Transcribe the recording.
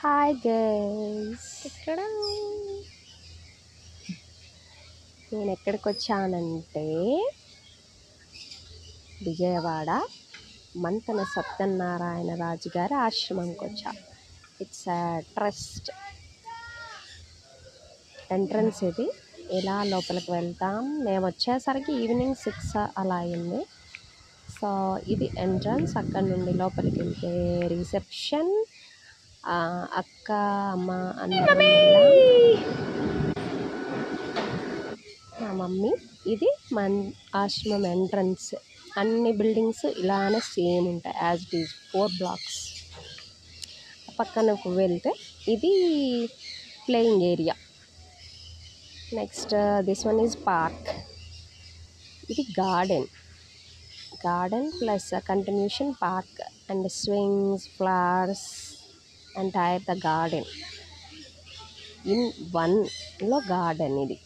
Hi guys, నేను ఎక్కడికి వచ్చానంటే విజయవాడ మంతన సత్యనారాయణ రాజు గారి ఆశ్రమంకి వచ్చా. It's trust entrance. ఇది ఇలా లోపలికి వెళ్తాం. మేము వచ్చేసరికి ఈవినింగ్ 6 అలా అయింది. సో ఇది ఎంట్రన్స్. అక్కడ నుండి లోపలికి వెళ్తే రిసెప్షన్. అక్క అమ్మ అందరం మా మమ్మీ. ఇది మన ఆశ్రమం ఎంట్రన్స్. అన్ని బిల్డింగ్స్ ఇలానే సేమ్ ఉంటాయి, యాజ్ ఇట్ ఈజ్ 4 blocks. పక్కనకు వెళ్తే ఇది playing area. Next this one is park. ఇది garden plus continuation park and swings, flowers, entire the garden in వన్లో గార్డెన్ ఇది.